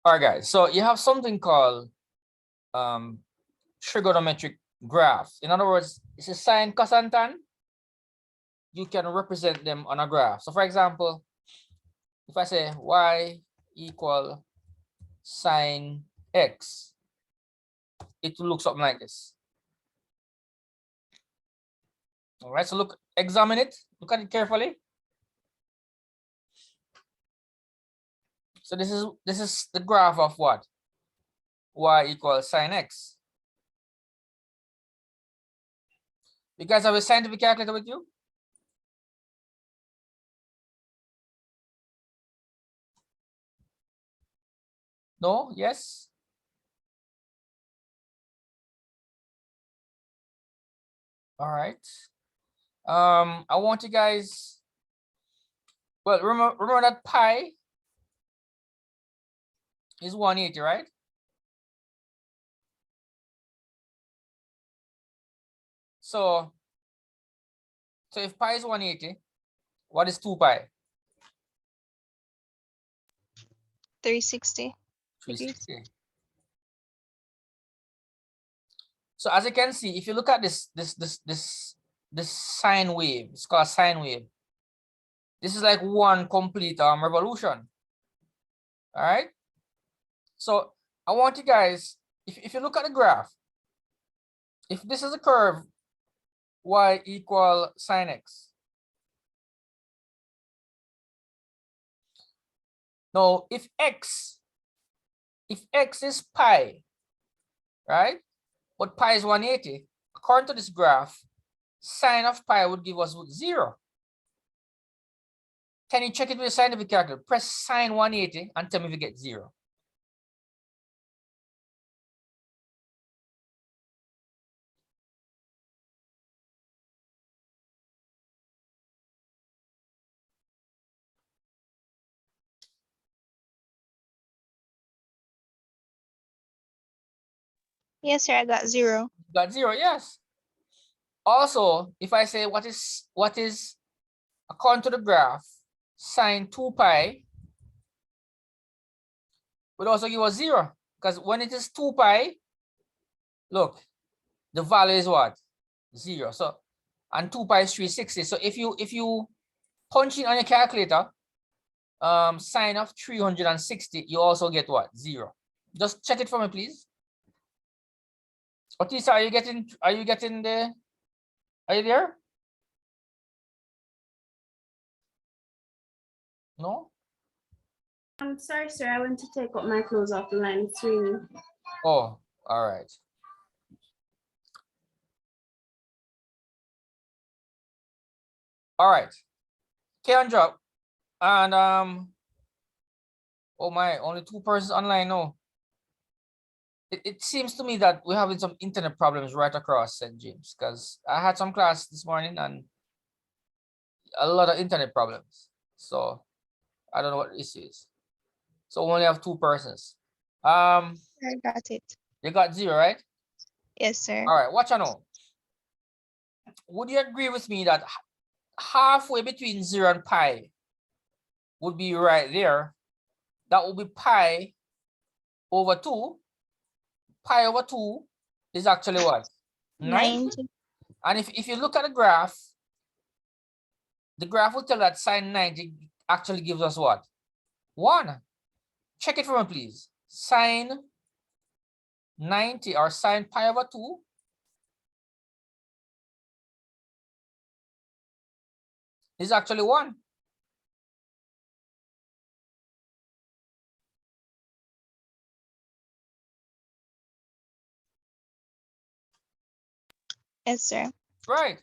All right, guys. So you have something called trigonometric graphs. In other words, it's a sine, cos, and tan. You can represent them on a graph. So for example, if I say y equal sine x, it will look something like this. All right, so look, examine it, look at it carefully. So this is the graph of what? Y equals sine x. You guys have a scientific calculator with you? No? Yes? All right. I want you guys, well, remember that pi is 180, right? So if pi is 180, what is 2 pi? 360. 360. So as you can see, if you look at this sine wave, it's called sine wave. This is like one complete revolution. All right. So I want you guys, if you look at the graph, if this is a curve, y equal sine x. Now, if x is pi, right? But pi is 180. According to this graph, sine of pi would give us 0. Can you check it with a scientific calculator? Press sine 180 and tell me if you get 0. Yes, sir. I got 0. Got 0, yes. Also, if I say what is according to the graph, sine 2 pi would also give us 0, because when it is 2 pi, look, the value is what? 0. So, and 2 pi is 360. So if you punch in on your calculator, sine of 360, you also get what? 0. Just check it for me, please. Otisa, are you getting the, are you there? No? I'm sorry, sir. I went to take up my clothes off the line. It's raining. Oh, all right. All right. Kendra, and oh my, only 2 persons online. No. It seems to me that we're having some internet problems right across St. James, because I had some class this morning and a lot of internet problems. So I don't know what the issue is. So we only have 2 persons. I got it. You got 0, right? Yes, sir. All right, watch out now. Would you agree with me that halfway between 0 and pi would be right there? That would be pi over 2. Pi over 2 is actually what? 90. And if you look at the graph will tell that sine 90 actually gives us what? 1. Check it for me, please. Sine 90 or sine pi over 2 is actually 1. Yes, sir. Right.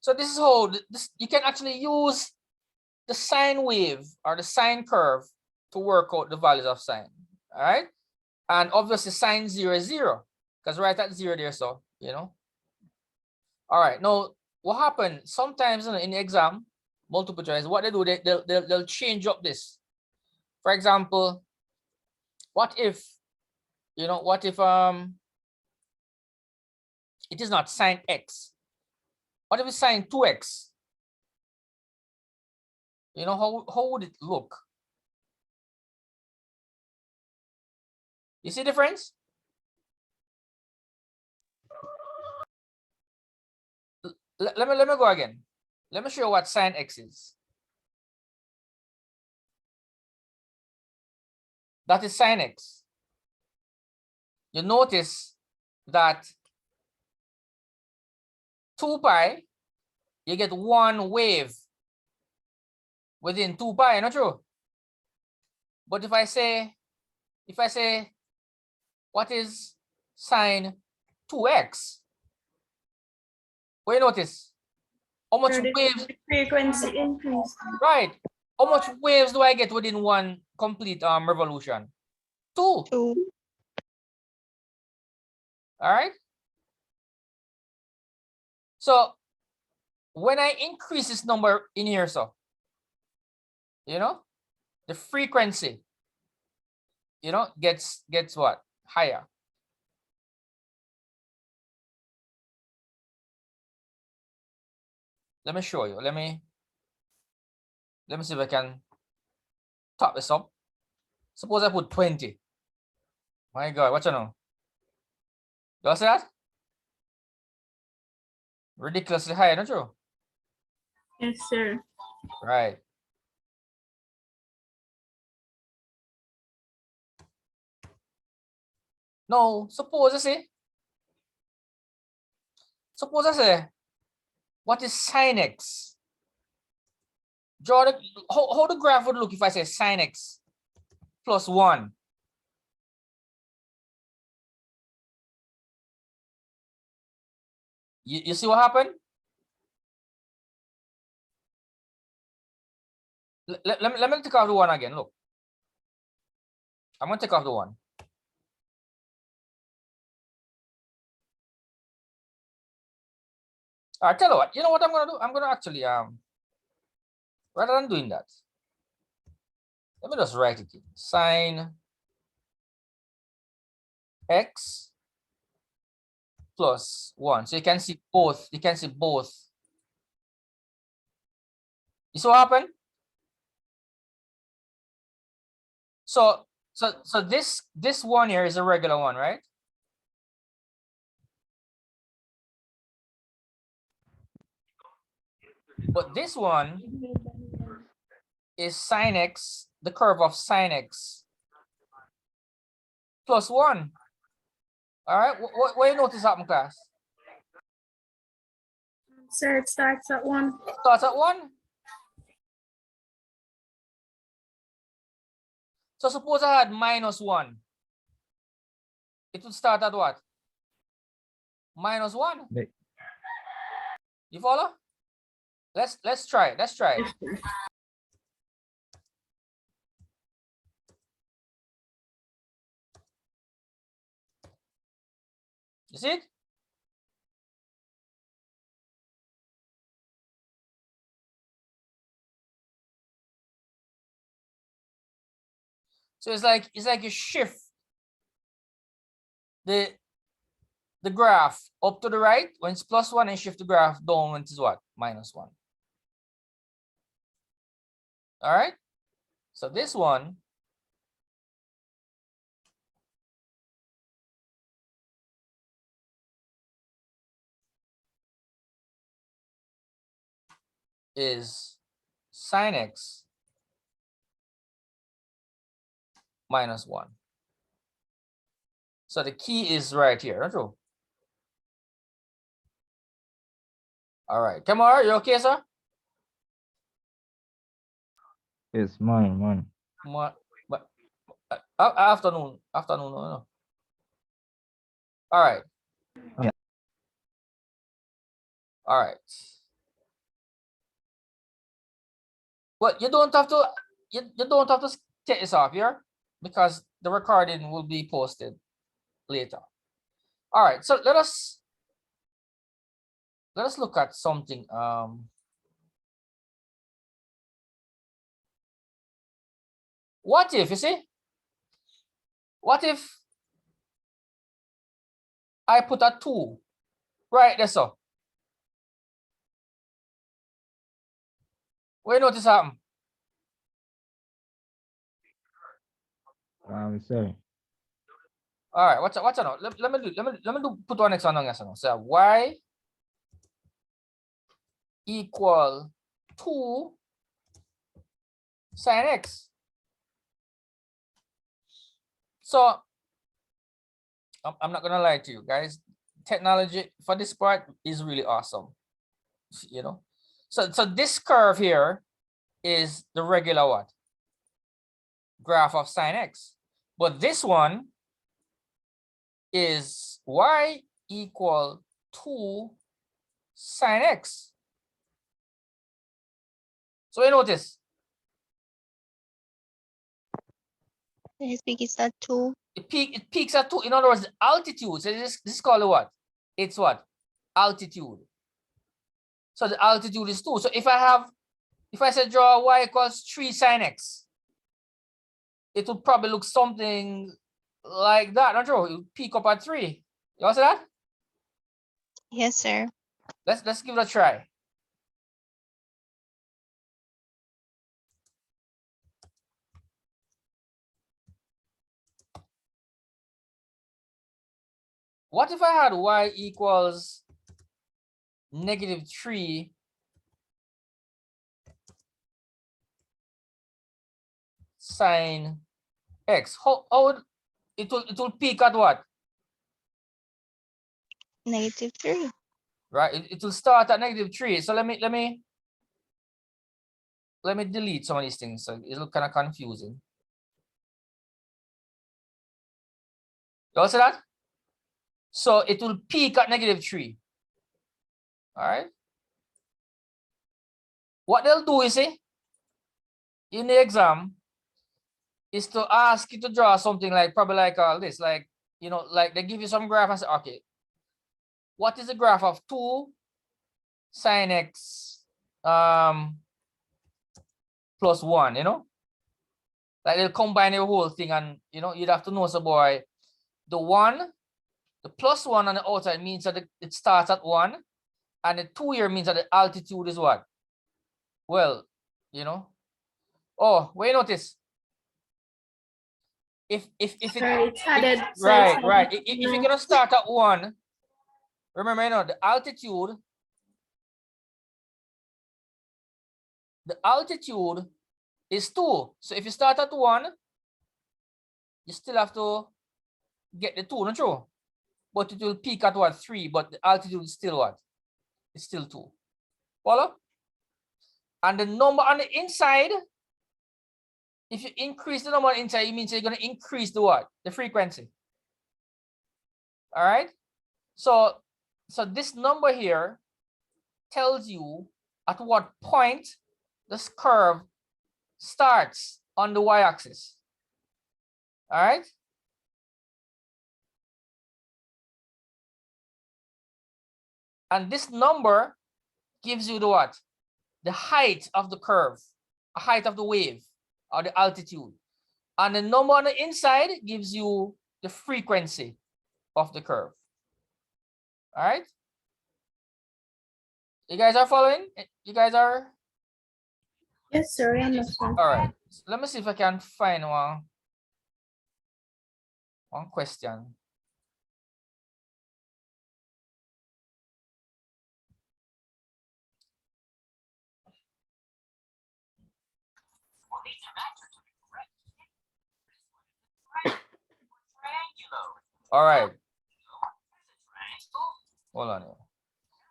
So this is how you can actually use the sine wave or the sine curve to work out the values of sine. All right. And obviously sine 0 is 0, because right at 0 there, so you know. All right. Now, what happened sometimes in the exam, multiple choice, what they do, they'll change up this. For example, what if, you know, what if it is not sine x? What if it's sine 2x? You know, how would it look? You see the difference? Let me go again. Let me show you what sine x is. That is sine x. You notice that 2 pi, you get one wave within 2 pi, not true? But if I say, what is sine 2x? What you notice? How much Sir, the waves? frequency increase. Right. How much waves do I get within one complete revolution? 2. 2. All right. So when I increase this number in here, so you know, the frequency, you know, gets what? Higher. Let me show you. Let me see if I can top this up. Suppose I put 20. My God, what you know? You see that? Ridiculously high, don't you? Yes, sir. Right. No, suppose I say, what is sine x? Draw the, how the graph would look if I say sine x plus 1. You see what happened? Let me take off the 1 again. Look. I'm going to take off the 1. All right, tell you what. You know what I'm going to do? I'm going to actually, rather than doing that, let me just write it in. Sine x plus 1. So you can see both. You can see both. You see what happened? So this one here is a regular one, right? But this one is sine x, the curve of sine x plus 1. All right, what you notice happen, class? Sir, it starts at 1. Starts at 1. So suppose I had minus 1. It would start at what? Minus 1. Right. You follow? Let's try it. Let's try it. Yes, sir. You see it? So it's like you shift the graph up to the right when it's plus 1 and shift the graph down when it is what? Minus 1. All right. So this one is sine x minus 1. So the key is right here, don't you? All right. Kamar, you okay, sir? Yes, man. But afternoon. No. All right. Yeah. All right. Well, you don't have to take this off here because the recording will be posted later. All right, so let us look at something. What if, you see? What if I put a 2 right there, so? What you notice happen? Sorry. All right, what's now? Let me put one next one on. So y equal 2 sine x. So I'm not gonna lie to you guys. Technology for this part is really awesome. You know, so this curve here is the regular what? Graph of sine x. But this one is y equal 2 sine x. So you notice His peak is at 2. it peaks at 2. In other words, the altitude. So this is called what? It's what? Altitude. So the altitude is 2. So if I say draw y equals 3 sine x, it would probably look something like that. Not true. It would peak up at 3. You all see that? Yes, sir. Let's give it a try. What if I had y equals -3 sine x? How would it will peak at what? -3. Right? It will start at -3. So let me delete some of these things. So it'll kind of confusing. You all see that? So it will peak at -3. All right. What they'll do is in the exam is to ask you to draw something like probably like this, like like they give you some graph and say, okay, what is the graph of 2 sine x plus 1? Like they'll combine the whole thing, and you'd have to know, so boy, the plus 1 on the outside means that it starts at 1, and the 2 here means that the altitude is what? Well, oh, wait, notice if it Sorry, it's added. So right it's right added if now. you're gonna start at 1, remember, the altitude is 2. So if you start at 1, you still have to get the 2, not true? But it will peak at what? 3, but the altitude is still what? It's still 2. Follow? And the number on the inside, if you increase the number on the inside, it means you're going to increase the what? The frequency. All right? So this number here tells you at what point this curve starts on the y-axis. All right? And this number gives you the what? The height of the curve, a height of the wave, or the altitude. And the number on the inside gives you the frequency of the curve. All right? You guys are following? You guys are? Yes, sir. I understand. All right. So let me see if I can find one question. All right. Hold on here.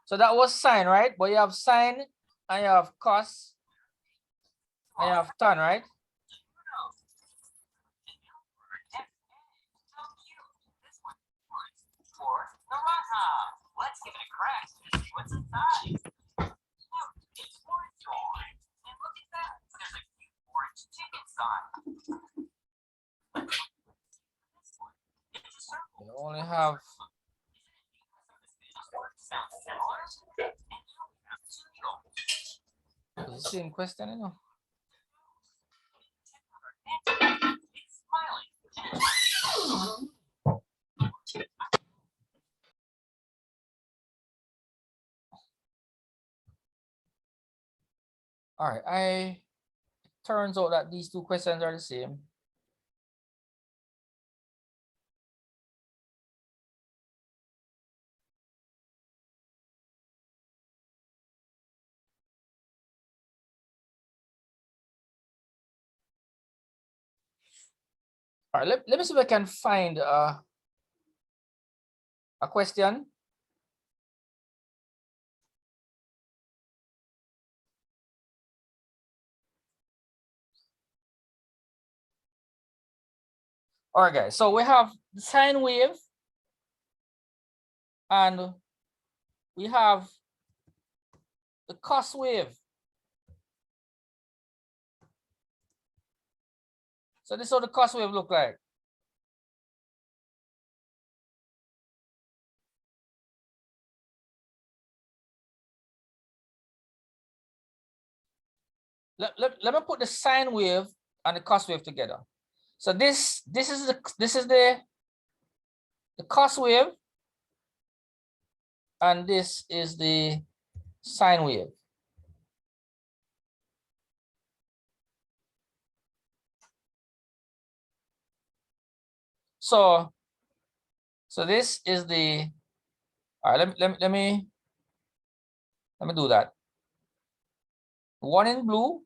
So that was sine, right? But you have sine and you have cos and you have tan, right? Let's give it a crack to see what's inside. Look, it's orange wine. And look at that. There's a cute orange tick inside. It's a circle. You only have it's the same question, It's smiling. All right. Turns out that these two questions are the same. All right, let me see if I can find a question. All right, guys, so we have the sine wave and we have the cos wave. So this is what the cos wave look like. Let me put the sine wave and the cos wave together. So this is the cos wave, and this is the sine wave. So this is the, all right, let me do that. One in blue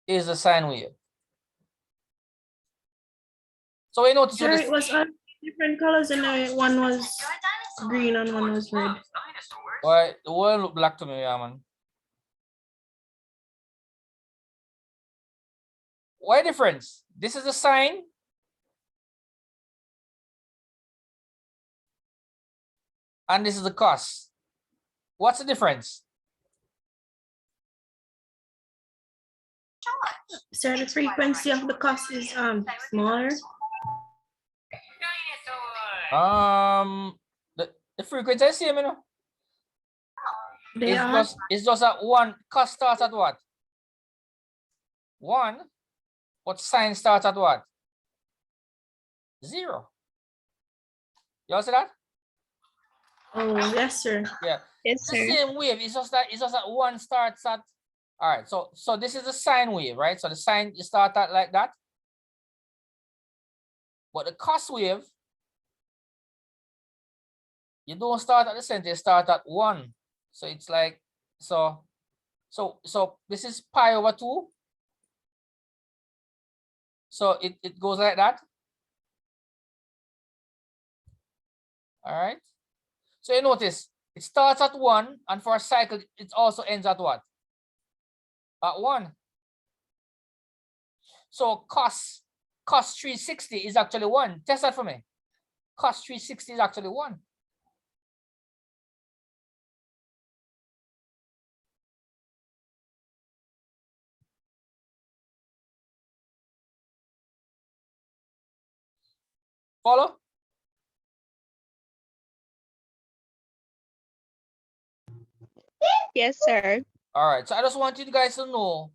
is the sine wave. So we notice Sir, this, it was on different colors and one was green and one was red. why the world look black to me, yeah, man. Why difference? This is the sine. And this is the cos. What's the difference? Sir, the frequency of the cos is smaller. The frequency is same, you know. They are. It's just at one. Cos starts at what? 1. But sine starts at what? 0. You all see that? Oh, yes, sir. Yeah. Yes, It's the sir. same wave. It's just that one starts at. All right. So this is the sine wave, right? So the sine you start at like that. But the cos wave, you don't start at the center. You start at 1. So it's like so this is pi over 2. So it goes like that. All right. So you notice it starts at 1, and for a cycle, it also ends at what? At 1. So cos 360 is actually 1. Test that for me. Cos 360 is actually 1. Follow? Yes, sir. All right. So I just want you guys to know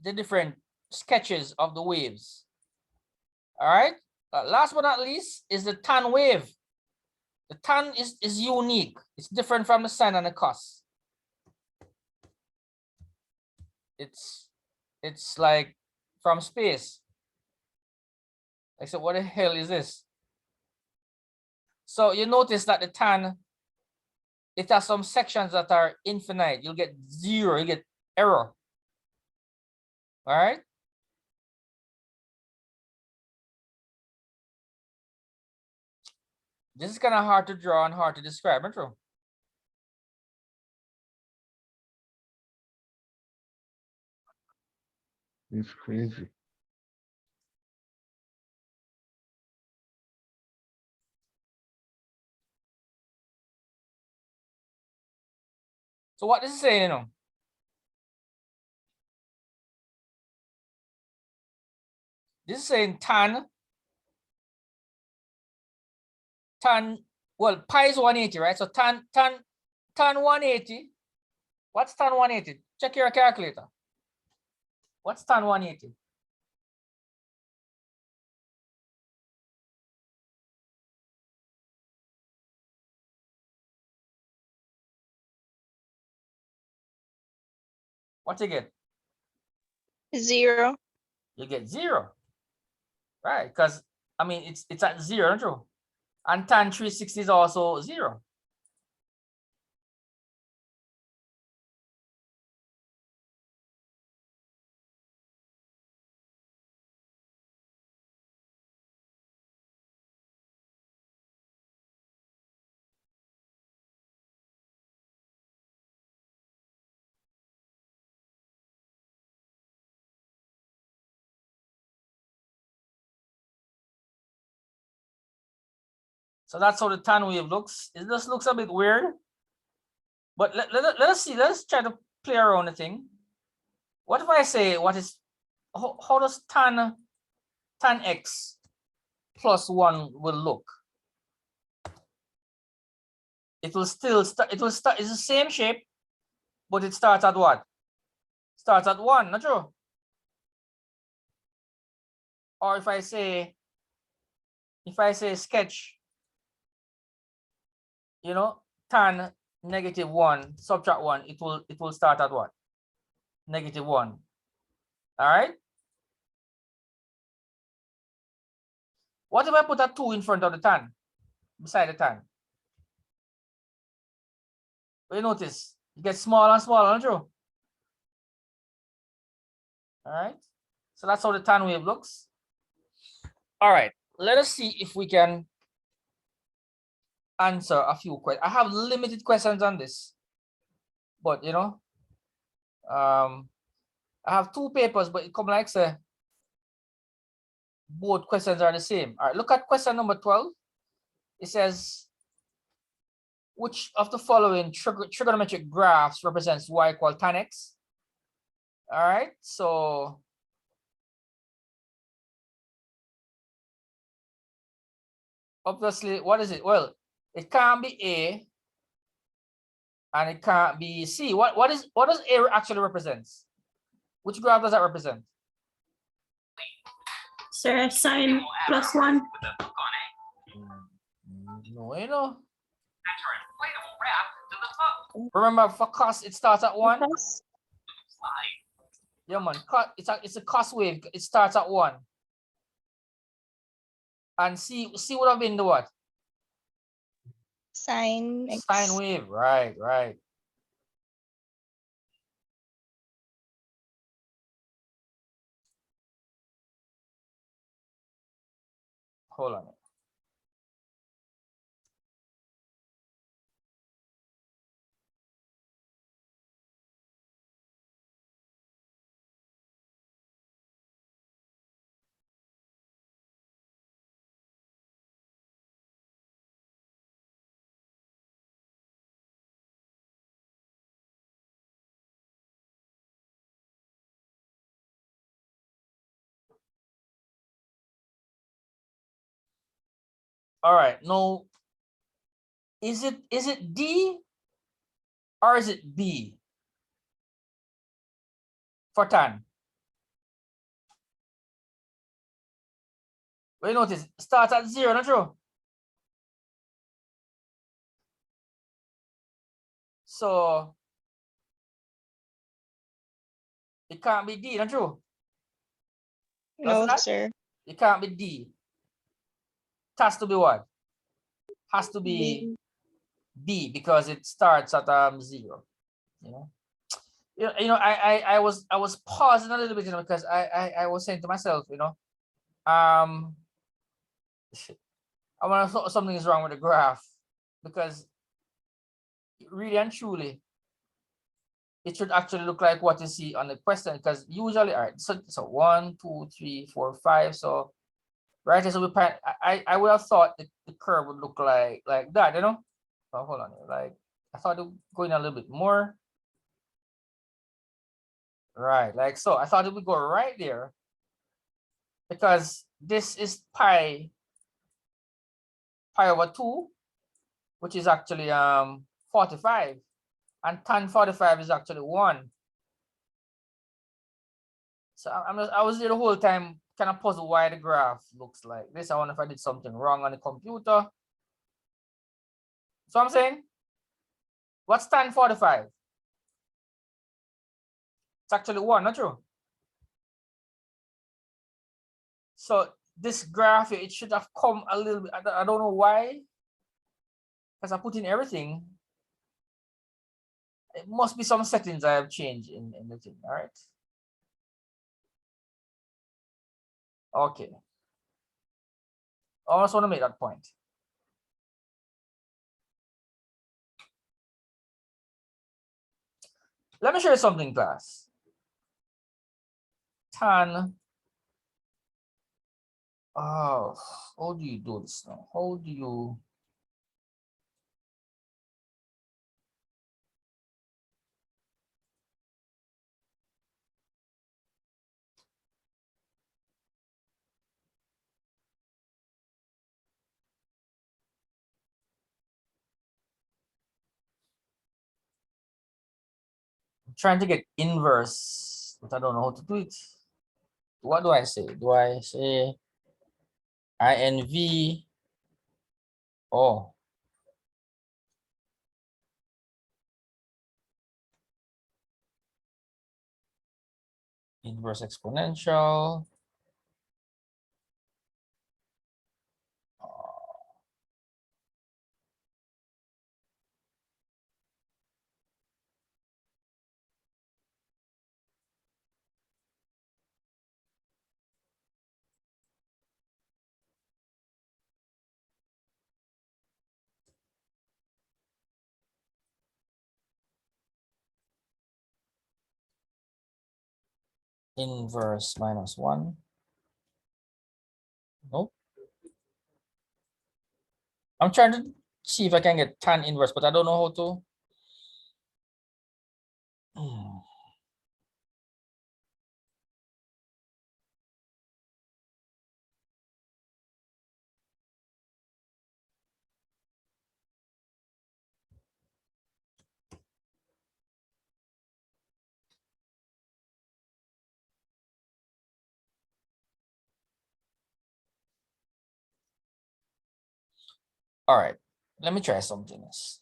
the different sketches of the waves. All right. Last but not least is the tan wave. The tan is unique. It's different from the sine and the cos. It's like from space. I said, what the hell is this? So you notice that the tan, it has some sections that are infinite. You'll get 0, you get error. All right. This is kind of hard to draw and hard to describe, isn't it? It's crazy. So what this is saying, you know, this is saying tan, well, pi is 180, right? So tan 180. What's tan 180? Check your calculator. What's tan 180? What you get? 0. You get 0, right? Because I mean it's at 0, true. And tan 360 is also 0. So that's how the tan wave looks. It just looks a bit weird. But let us see. Let's try to play around the thing. What if I say what is how does tan x plus 1 will look? It will still start, it's the same shape, but it starts at what? Starts at 1, not true? Or if I say sketch, you know, tan -1 subtract 1, it will start at what? -1. All right. What if I put a 2 in front of the tan, beside the tan? You notice it gets smaller and smaller, don't you? All right. So that's how the tan wave looks. All right. Let us see if we can answer a few questions. I have limited questions on this, but you know, I have 2 papers, but it come like say both questions are the same. All right. Look at question number 12. It says, which of the following trigonometric graphs represents y equal tan x? All right, so obviously, what is it? Well, it can't be A and it can't be C. What does A actually represents? Which graph does that represent? Sir, sine plus 1. With a hook on it. No, you know. Attach our inflatable wrap to the hook. Remember, for cos, it starts at 1. Plus Slide. Yeah, man. It's a cos wave. It starts at 1. And C would have been the what? sine x. Sine wave. Right, right. Hold on. All right. No. Is it D or is it B for tan? Well, you notice it starts at 0, not true? So it can't be D, not true? No, that? sir. It can't be D. It has to be what? Has to be B because it starts at 0. You know. I was pausing a little bit, you know, because I was saying to myself, you know, I want to thought something is wrong with the graph because really and truly it should actually look like what you see on the question, because usually, all right, so 1 2 3 4 5, so right here, so I would have thought the curve would look like that, you know. Oh, hold on, like I thought it would go in a little bit more, right, like so. I thought it would go right there because this is pi over 2, which is actually 45, and tan 45 is actually 1. So I was there the whole time kind of puzzled why the graph looks like this. I wonder if I did something wrong on the computer. So I'm saying, what's tan 45? It's actually 1, not true? So this graph here, it should have come a little bit, I don't know why, because I put in everything. It must be some settings I have changed in the thing, all right? Okay. I also want to make that point. Let me show you something, class. Tan. Oh, how do you do this now? How do you trying to get inverse, but I don't know how to do it. What do I say? Do I say INV? Oh. Inverse exponential. Inverse minus 1. Nope. I'm trying to see if I can get tan inverse, but I don't know how to. All right, let me try something else.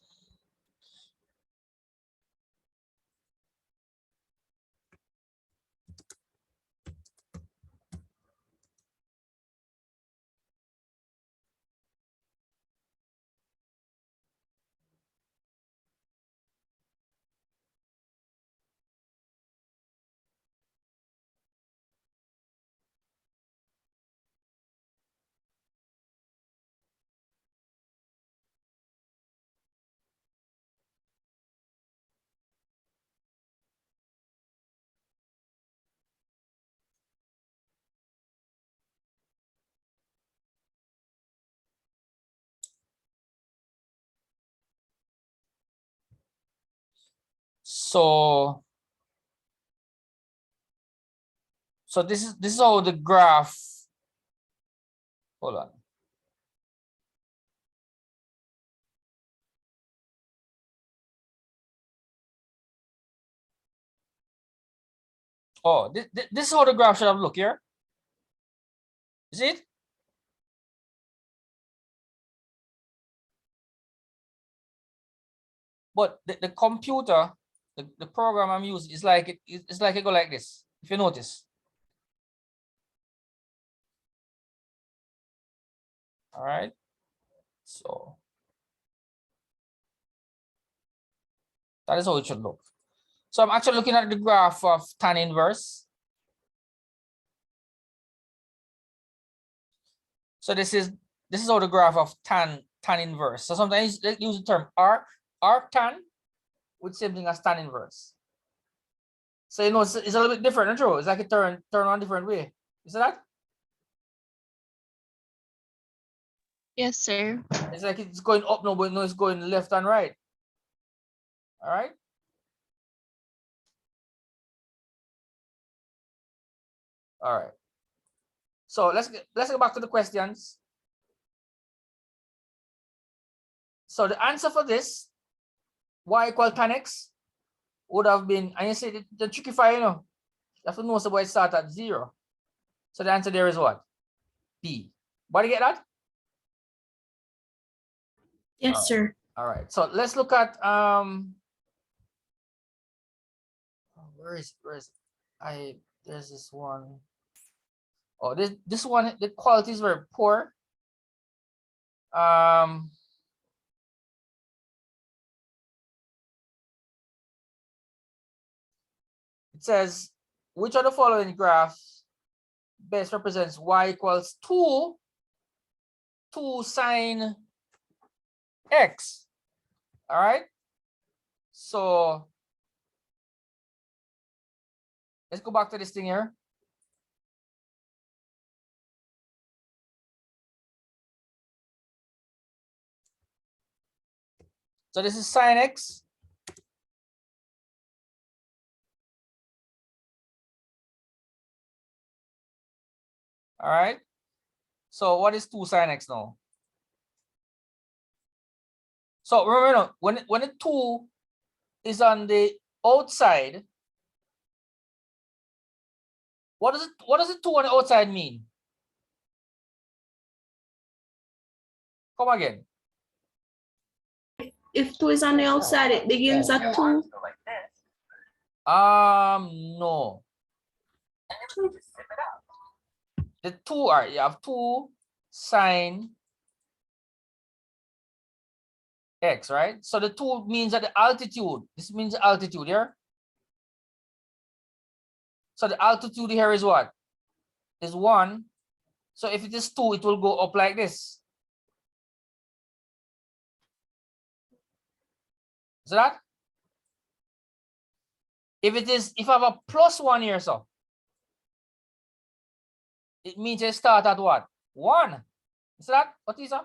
So this is how the graph. Hold on. Oh, this is how the graph should have looked here. Is it? But the computer, the program I'm using is like it's like it go like this. If you notice. All right. So that is how it should look. So I'm actually looking at the graph of tan inverse. So this is how the graph of tan inverse. So sometimes they use the term arc tan, with same thing as tan inverse. So you know it's a little bit different, true? It's like a turn on different way. Is that? Yes, sir. It's like it's going up now, but no, it's going left and right. All right. All right. So let's go back to the questions. So the answer for this, y equal tan x, would have been, and you say the tricky file, you know, you have to know why it starts at 0. So the answer there is what? B. But you get that? Yes, sir. All right. So let's look at where is it? There's this one. Oh, this one, the quality is very poor. It says, which of the following graphs best represents y equals 2 sine x? All right. So let's go back to this thing here. So this is sine x. All right. So what is 2 sine x now? So remember, when the 2 is on the outside, what does the 2 on the outside mean? Come again. If 2 is on the outside, it begins at 2. Go like this, No. and then we just zip it up. The 2 are, you have 2 sine x, right? So the 2 means that the altitude, this means the altitude here. So the altitude here is what? Is 1. So if it is 2, it will go up like this. So that? If I have a +1 here, so it means I start at what? 1. Is that what is that?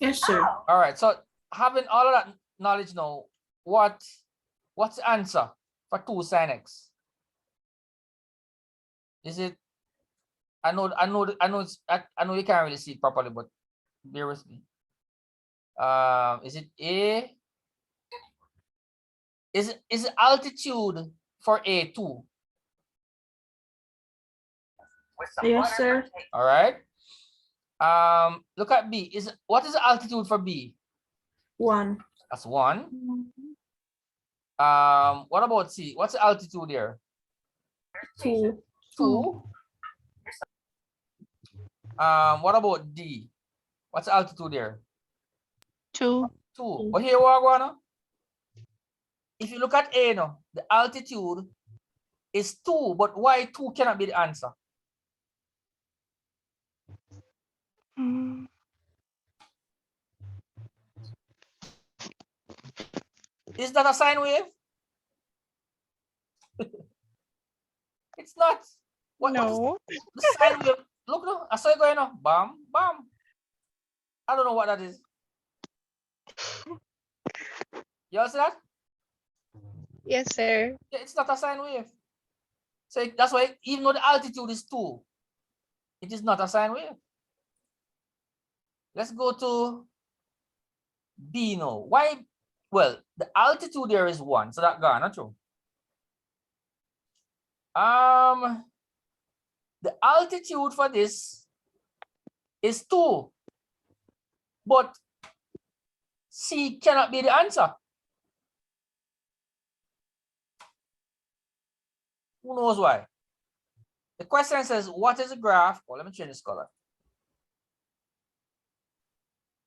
Yes, sir. All right. So having all of that knowledge now, what's the answer for 2 sine x? Is it? I know you can't really see it properly, but bear with me. Is it A? Is altitude for A 2? With some Yes, butter sir. for taste. All right. Look at B. What is the altitude for B? 1. That's 1. What about C? What's the altitude there? 2. 2. What about D? What's the altitude there? 2. 2. But here we are going. If you look at A now, the altitude is 2, but why 2 cannot be the answer? Mm. Is that a sine wave? It's not. What is No. the sine wave? Look, no, I saw it going on. Bam, bam. I don't know what that is. You all see that? Yes, sir. Yeah, it's not a sine wave. So that's why even though the altitude is 2, it is not a sine wave. Let's go to B now. Why? Well, the altitude there is 1, so that gone, not true. The altitude for this is 2, but C cannot be the answer. Who knows why? The question says, what is the graph? Oh, let me change this color.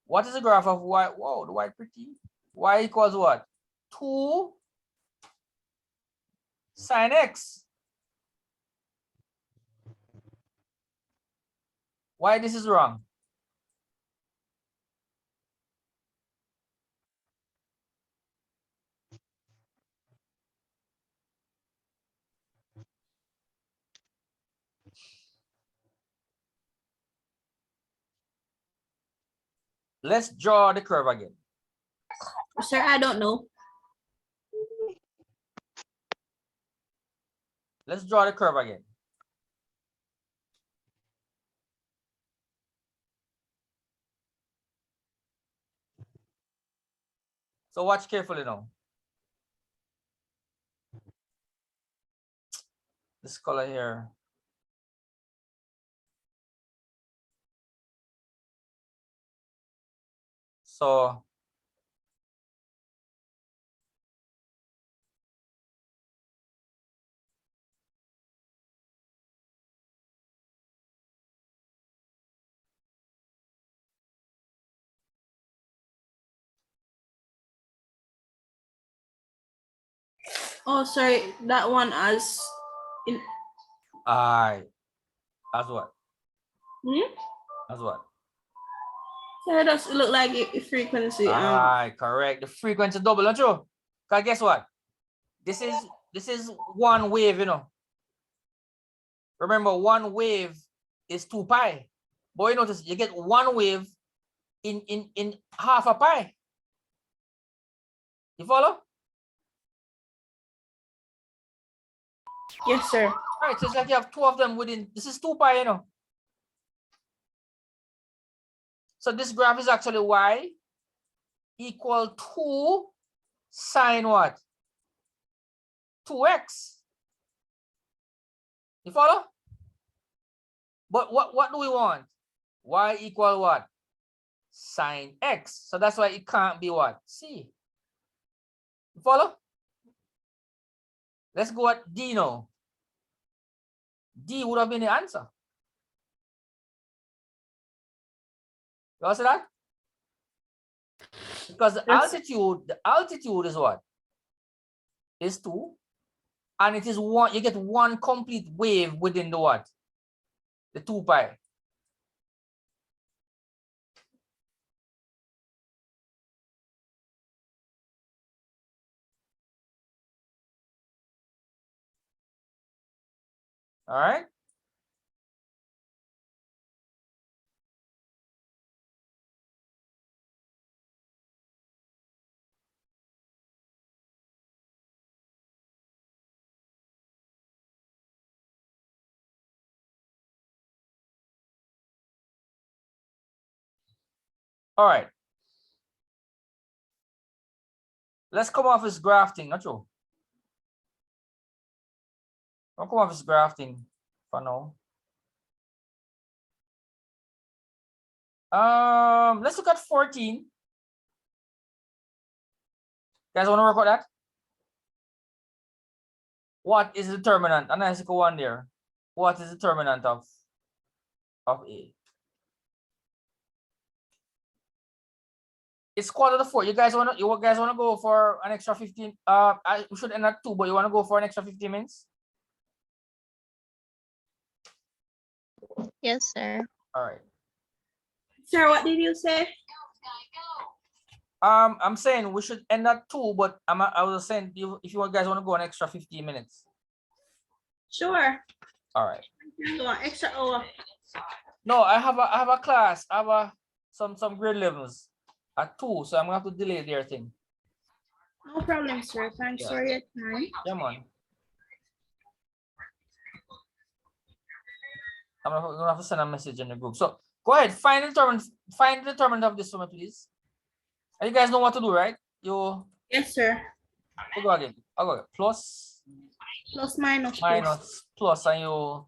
What is the graph of y? Whoa, the y pretty. Y equals what? 2 sine x. Why this is wrong? Let's draw the curve again. Sir, I don't know. Let's draw the curve again. So watch carefully now. This color here. So Oh, sorry. That one as in. aye. That's what? Hmm? That's what? So it does look like a frequency. Aye, correct. The frequency double, don't you? Cause guess what? This is one wave, you know. Remember, one wave is 2 pi. But you notice you get one wave in half a pi. You follow? Yes, sir. Right, so it's like you have 2 of them within, this is 2 pi, you know. So this graph is actually y equal 2 sine what? 2x. You follow? But what do we want? Y equal what? Sine x. So that's why it can't be what? C. You follow? Let's go at D now. D would have been the answer. You all see that? Because the altitude is what? Is 2. And it is 1, you get one complete wave within the what? The 2 pi. All right. All right. Let's come off this grafting, not true. Don't come off this grafting for now. Let's look at 14. Guys, want to work out that? What is the determinant? And let's go on there. What is the determinant of A? It's 3:45. You guys wanna go for an extra 15? We should end at 2, but you wanna go for an extra 15 minutes? Yes, sir. All right. Sir, what did you say? I'm saying we should end at 2, but I was saying if you guys want to go an extra 15 minutes. Sure. All right. Go on, extra hour. No, I have a class. I have some grade levels at 2, so I'm gonna have to delay their thing. No problem, sir. Thanks for your time. Yeah, man. I'm gonna have to send a message in the group. So go ahead, find the determinant of this for me, please. And you guys know what to do, right? Yes, sir. We'll go again. I'll go plus, Plus, minus, plus. minus, plus, and you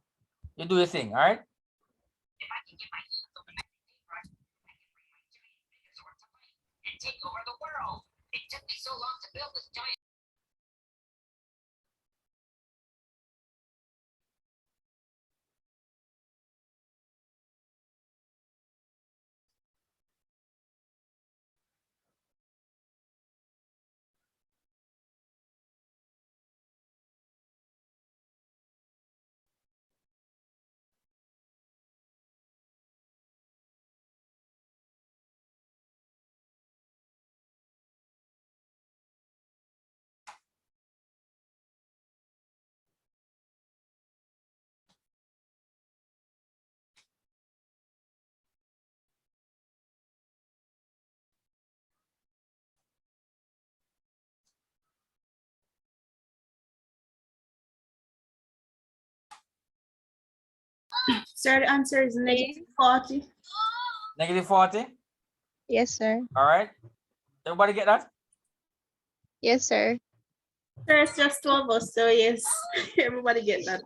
do your thing, all right? And take over the world. It took me so long to build this giant. Sir, the answer is -40. Negative 40. Yes, sir. All right. Everybody get that? Yes, sir. Sir, it's just 2 of us, so yes, everybody get that.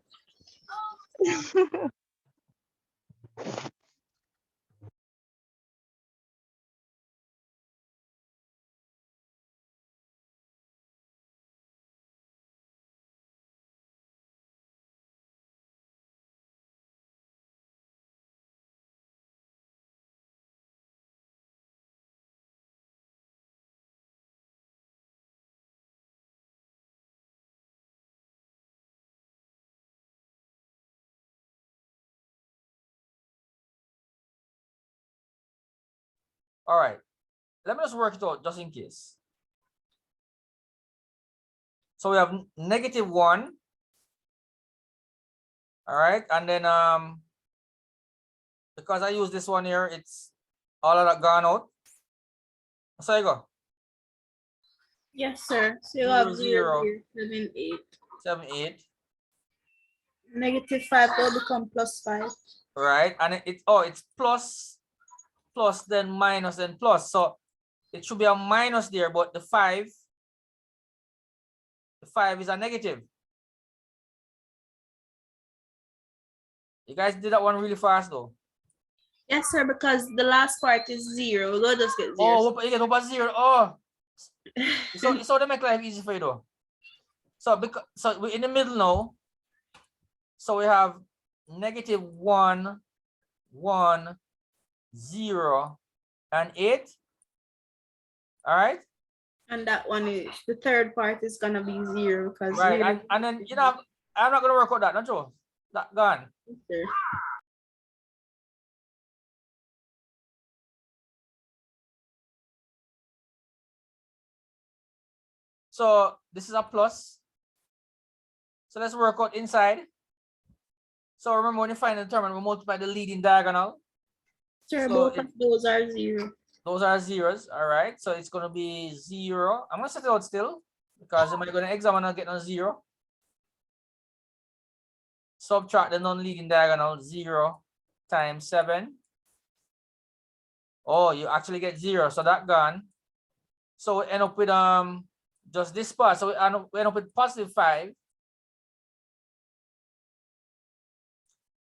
All right. Let me just work it out just in case. So we have -1. All right. And then because I use this one here, it's all of that gone out. So you go. Yes, sir. So you Zero, have zero. 0, 7, 8. 7, 8. -5 will become +5. Right. And it's plus, then minus, then plus. So it should be a minus there, but the 5 The 5 is a negative. You guys did that one really fast though. Yes, sir, because the last part is 0. We'll just get 0. Oh, you get over 0. Oh, so they make life easy for you though. So because we're in the middle now. So we have negative 1, 1, 0, and 8. All right. And that one is the third part is gonna be 0 because Right. And then you know I'm not gonna work out that, not true. That gone. Sir. So this is a plus. So let's work out inside. So remember when you find the determinant, we multiply the leading diagonal. Sir, So both of those are 0. Those are zeros. All right. So it's gonna be 0. I'm gonna set it out still because am I gonna examine and get no 0? Subtract the non-leading diagonal. 0 times 7. Oh, you actually get 0. So that gone. So we end up with just this part. So we end up with positive 5.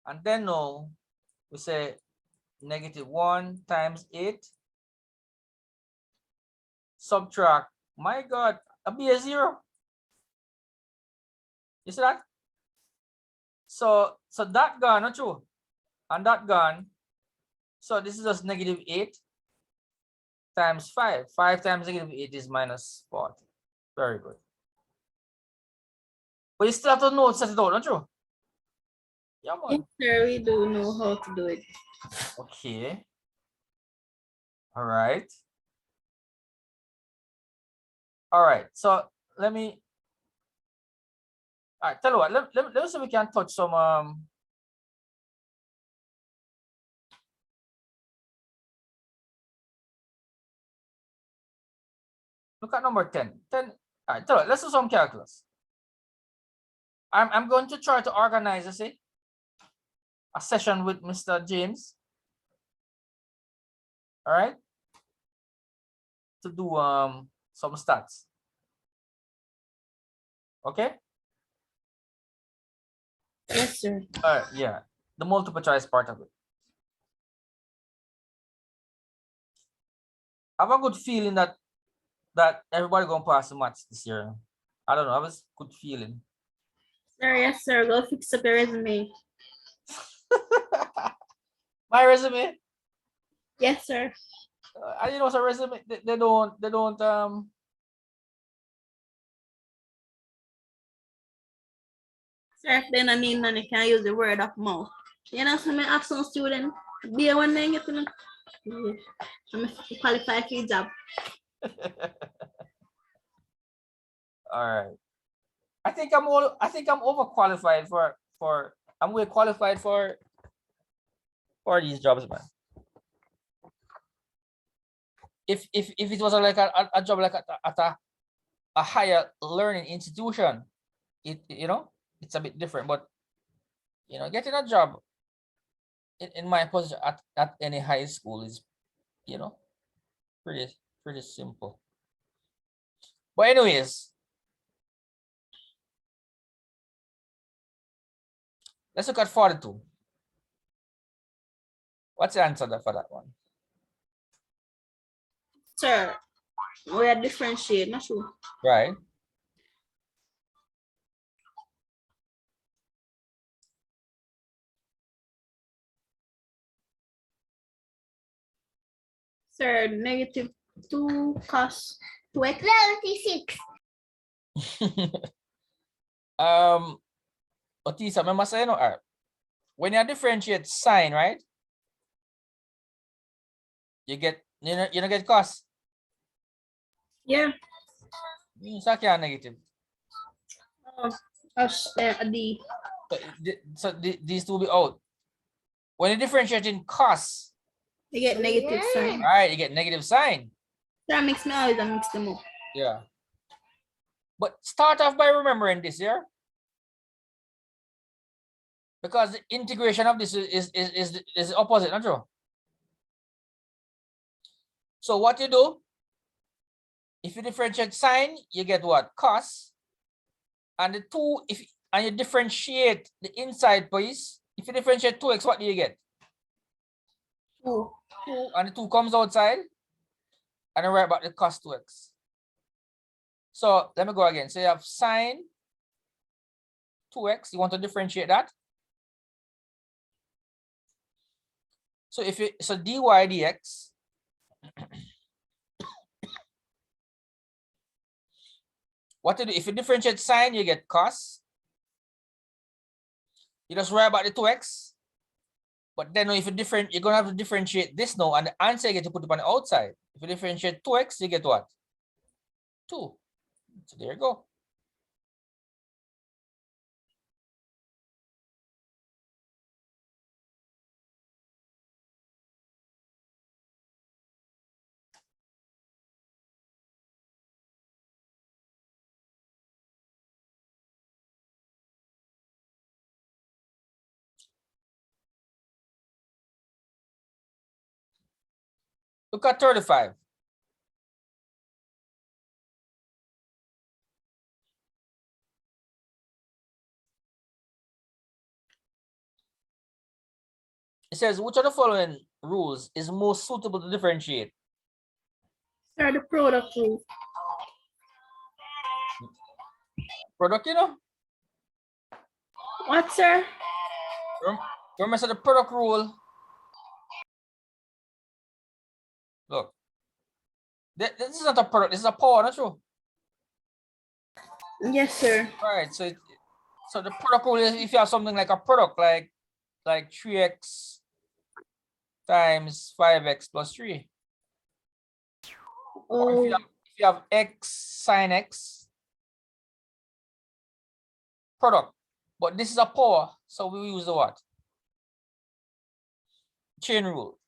And then now we say negative 1 times 8. Subtract. My God, it'll be a 0. You see that? So that gone, not true. And that gone. So this is just negative 8 times 5. 5 times negative 8 is minus 40. Very good. But you still have to know set it out, don't you? Yeah, Yes, man. sir, we do know how to do it. Okay. All right. All right. So let me. All right. Tell you what. Let me see if we can touch some Look at number 10. 10. All right. Tell you what, let's do some calculus. I'm going to try to organize, a session with Mr. James. All right. To do some stats. Okay. Yes, sir. Yeah. The multiple choice part of it. I have a good feeling that everybody gonna pass the maths this year. I don't know. I have a good feeling. Sir, yes, sir. Go fix up your resume. My resume. Yes, sir. You know, so resume they don't Sir, if they don't need none, you can use the word of mouth. You know, some have some student be one thing get to know. I'm qualified for your job. all right. I think I'm overqualified for I'm way qualified for these jobs, man. If it was like a job like at a higher learning institution, it's a bit different. But getting a job in my position at any high school is pretty simple. But anyways, let's look at 42. What's the answer for that one? Sir, we are differentiate, not sure. Right. Sir, negative 2 cos 2x. 26. Otisa, may masaya no art. When you differentiate sine, right? You get you don't get cos. Yeah. Sa kaya negative. D. So these two will be out. When you differentiate in cos, You get negative sign. all right, you get negative sign. That makes me always mix them up. Yeah. But start off by remembering this here. Because the integration of this is opposite, not true? So what you do, if you differentiate sine, you get what? Cos. And the 2, and you differentiate the inside piece, if you differentiate 2x, what do you get? 2. 2, and the 2 comes outside, and then write back the cos 2x. So let me go again. So you have sine 2x, you want to differentiate that. So so dy dx what to do? If you differentiate sine, you get cos. You just write about the 2x. But then if you're gonna have to differentiate this now, and the answer you get to put it on the outside. If you differentiate 2x, you get what? 2. So there you go. Look at 35. It says, which of the following rules is most suitable to differentiate? Sir, the product rule. Product, you know? What, sir? Remember, so the product rule. Look. This is not a product, this is a power, not true? Yes, sir. Right. So the product rule is if you have something like a product like 3x times 5x plus 3. Or Oh, if you have x sine x product, but this is a power, so we use the what? Chain rule.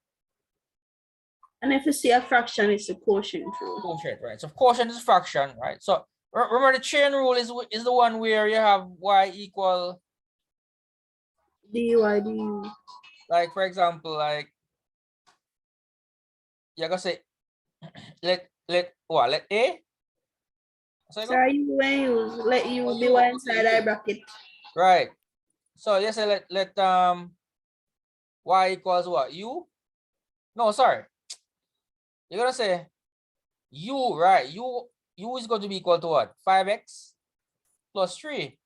and if you see a fraction, it's a quotient rule. Quotient, right? So quotient is fraction, right? So remember the chain rule is the one where you have y equal, dy du. like for example, like you're gonna say let a. So Sir, you when use let you Oh, be you, one okay, inside you. our bracket. Right. So you say let y equals what? U? No, sorry. You're gonna say u, right? U is going to be equal to what? 5x plus 3.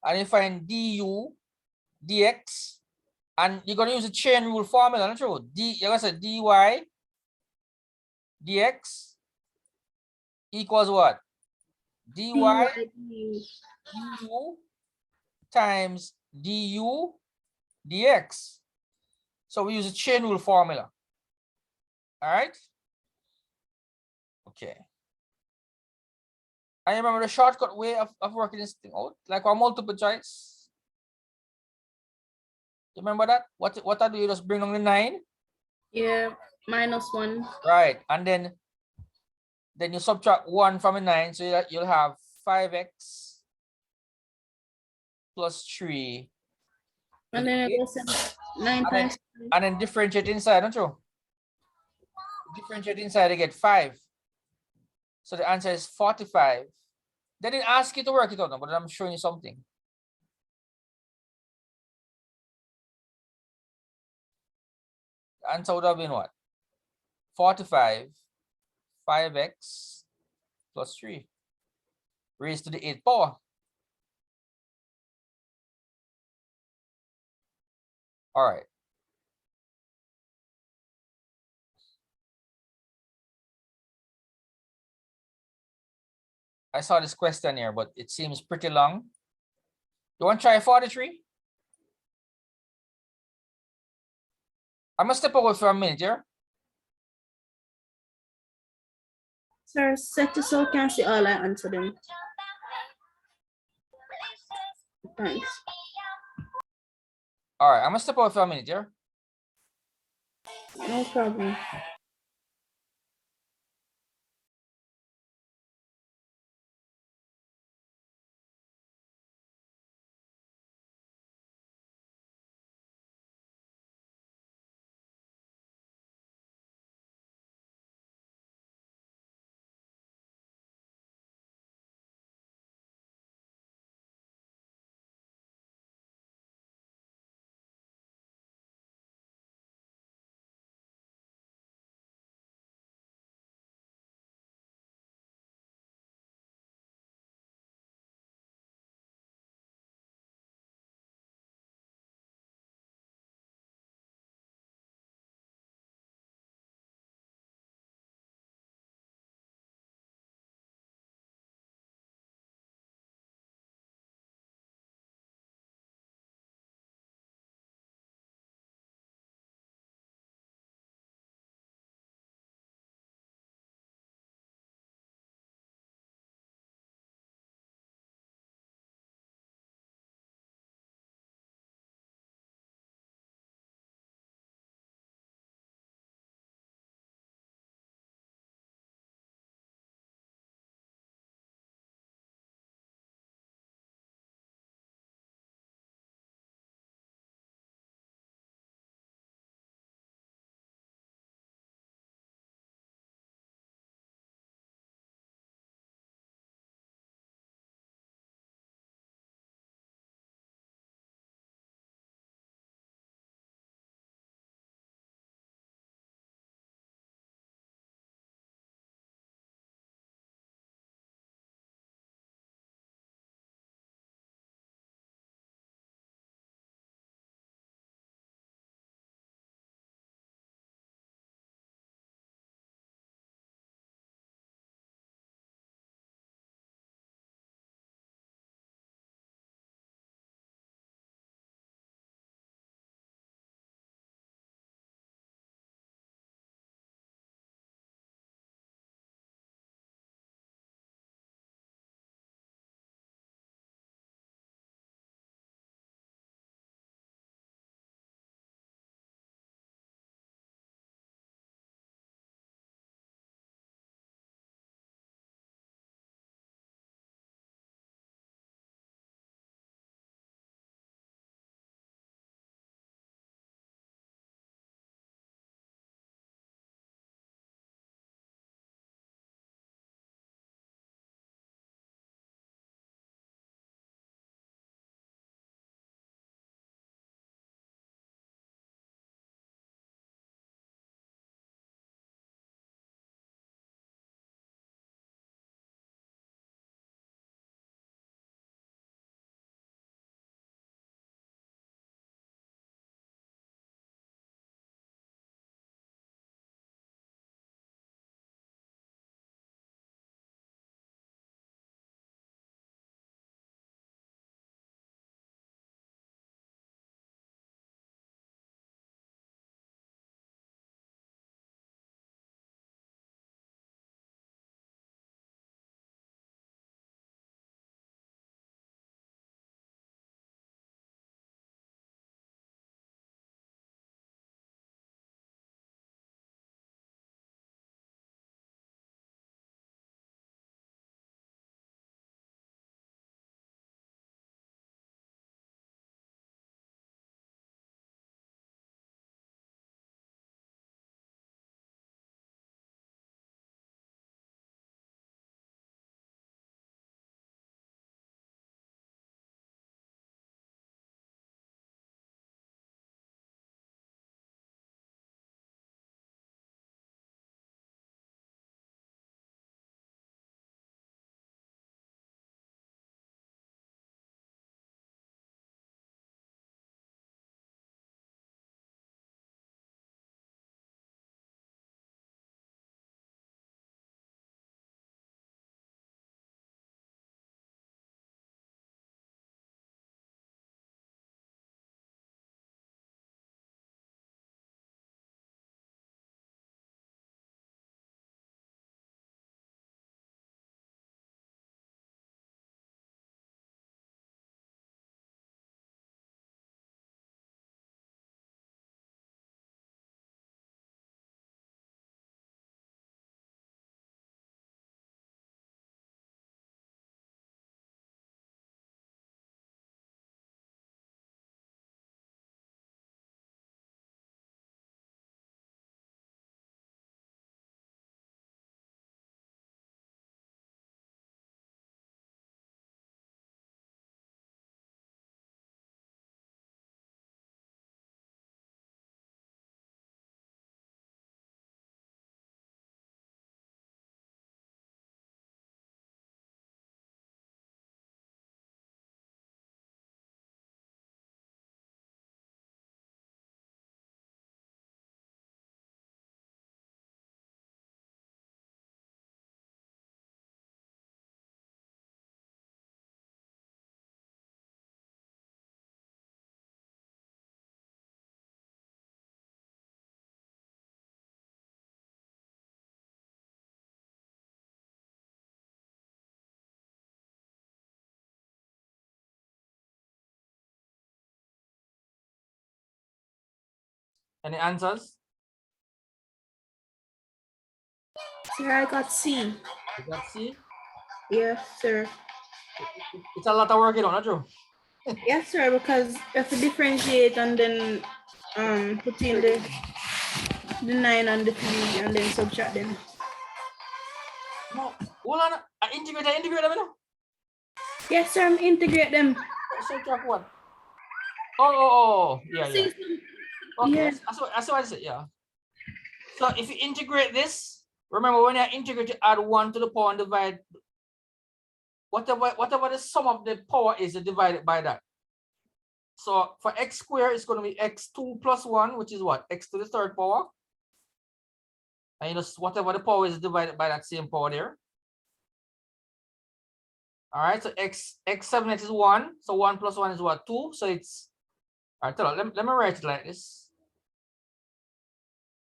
And you find du dx, and you're gonna use the chain rule formula, not true? You're gonna say dy dx equals what? dy dy du times du dx. So we use a chain rule formula. All right. Okay. I remember the shortcut way of working this thing out, like our multiple choice. You remember that? What I do, you just bring on the 9. Yeah, -1. Right. And then you subtract 1 from the 9, so you'll have 5x plus 3. And then it goes 9 And then, times. and then differentiate inside, don't you? Differentiate inside, you get 5. So the answer is 45. They didn't ask you to work it out, but I'm showing you something. The answer would have been what? 45, 5x plus 3 raised to the 8th power. All right. I saw this question here, but it seems pretty long. You want to try 43? I'm gonna step away for a minute here. Sir, set to so can see all I answer them. Thanks. All right, I'm gonna step away for a minute here. No problem. Any answers? Sir, I got C. You got C? Yes, sir. It's a lot of work, you know, not true? Yes, sir, because you have to differentiate and then put in the 9 and the 3 and then subtract them. No, hold on. I integrate them, you know? Yes, sir, I'm integrate them. Subtract what? Oh, yeah. See, Okay, yeah. that's what I said, yeah. So if you integrate this, remember when you integrate, you add 1 to the power and divide whatever the sum of the power is, you divide it by that. So for x squared, it's going to be x2 plus 1, which is what? X to the third power. And you know, whatever the power is divided by that same power there. All right, so x7x is 1. So 1 plus 1 is what? 2. So it's, all right, let me write it like this.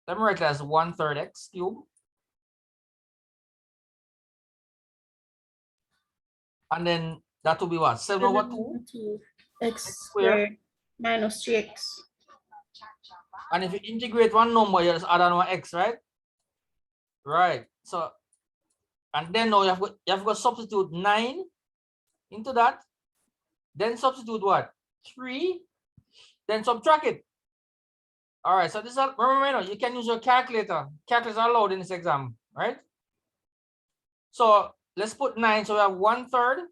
Let me write it as 1/3 x cubed. And then that will be what? 7 over 2 X squared squared minus 3x. And if you integrate one number, you just add on one x, right? Right. So, and then now you have got substitute 9 into that. Then substitute what? 3. Then subtract it. All right. So this is, remember, you can use your calculator. Calculators are allowed in this exam, right? So let's put 9. So we have 1/3.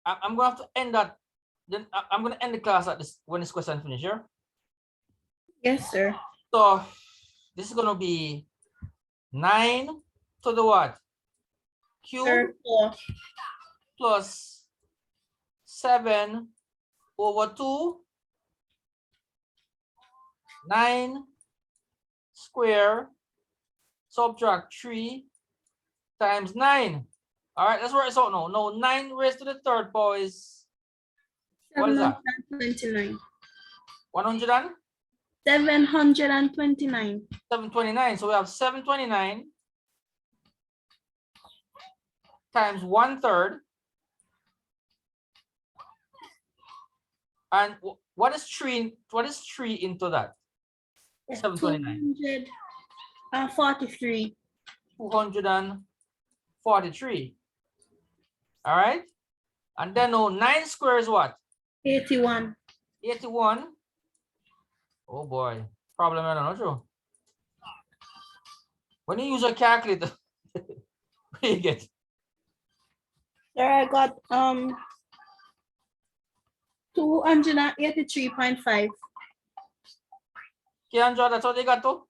I'm going to have to end that. Then I'm going to end the class at this when this question finishes here. Yes, sir. So this is going to be 9 to the what? Cube Sir, 4. plus 7 over 2. 9 square subtract 3 times 9. All right, let's work this out now. Now 9 raised to the third power is, what is that? 729. 100 and 729. 729. So we have 729 times 1/3. And what is 3? What is 3 into that? 729. 243. 243. All right. And then now 9 squared is what? 81. 81. Oh boy. Problem, I don't know. True. When you use a calculator, what do you get? There I got 283.5. Kiandra, that's what they got to?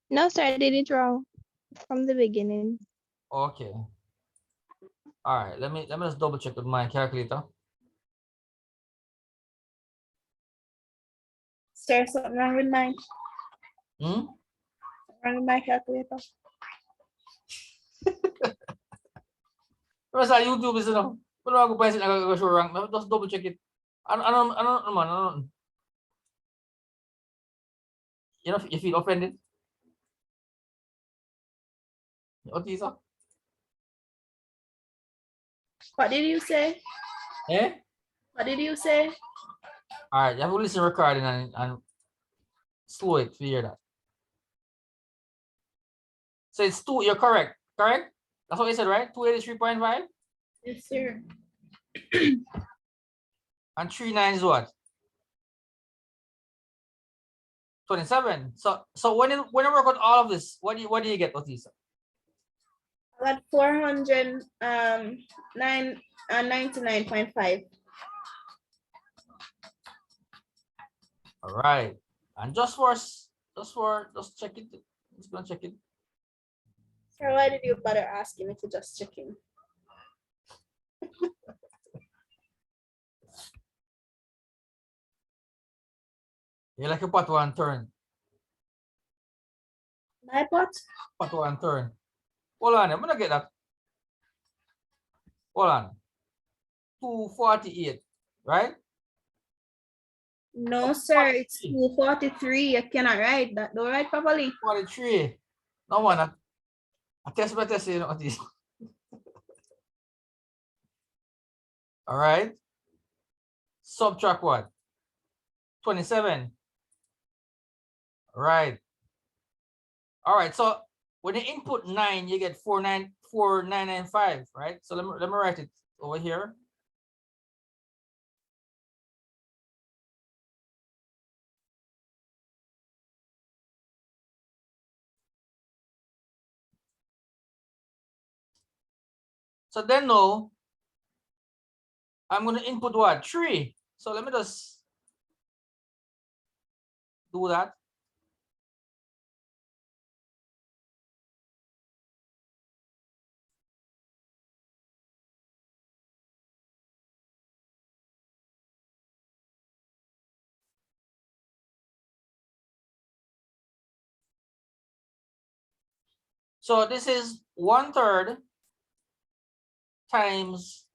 No, sir, I did it wrong from the beginning. Okay. All right. Let me just double check with my calculator. Sir, something wrong with mine? Hmm? Wrong with my calculator? Where's that YouTube is, you know? Pero ako pa yung show rank. Just double check it. Ano naman? You know, if you feel offended. Otisa. What did you say? Eh? What did you say? All right, you have to listen to recording and slow it, figure that. So it's 2, you're correct, correct? That's what you said, right? 283.5? Yes, sir. And 39 is what? 27. So when you work out all of this, what do you get, Otisa? I got 499.5. All right. And just check it. Just gonna check it. Sir, why did you bother asking me to just check in? You like a pot one turn. My pot? Pot one turn. Hold on, I'm gonna get that. Hold on. 248, right? No, sir, it's 243. I cannot write that. Don't write properly. 43. No one. I test by test, you know what this. All right. Subtract what? 27. Right. All right. So when you input 9, you get 4995, right? So let me write it over here. So then no, I'm going to input what? 3. So let me just do that. So this is 1/3 times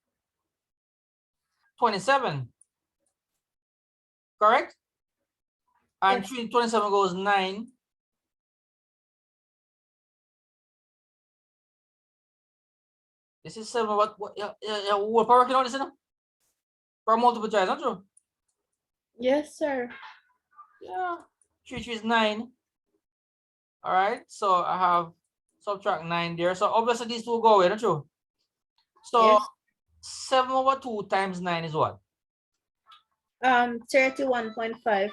27. Correct? And 3 into 27 goes 9. This is 7. What we're working on this, you know? For multiple choice, not true? Yes, sir. Yeah. 3 is 9. All right. So I have subtract 9 there. So obviously these two go away, not true? So Yes. 7/2 times 9 is what? 31.5.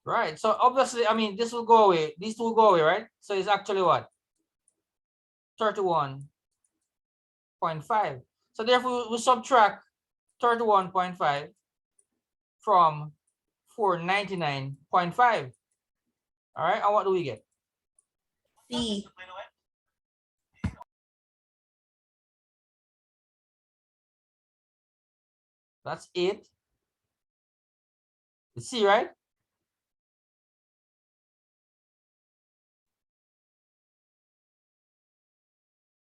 Right. So obviously, I mean, this will go away. These two will go away, right? So it's actually what? 31.5. So therefore, we subtract 31.5 from 499.5. All right. And what do we get? C. That's 8. It's C, right?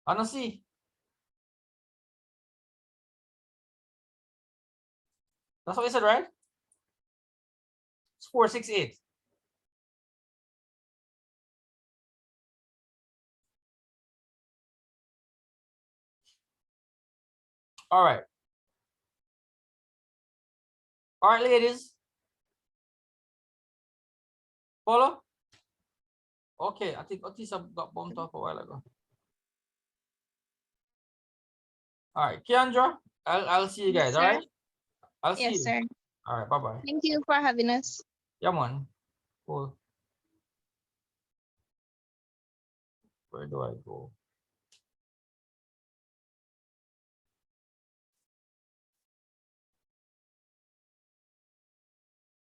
I don't see. That's what we said, right? It's 468. All right. All right, ladies. Follow? Okay, I think Otisa got bumped off a while ago. All right, Keandra, I'll see you guys. Yes, All sir. right. I'll see Yes, you. sir. All right, bye-bye. Thank you for having us. Yeah, man. Cool. Where do I go?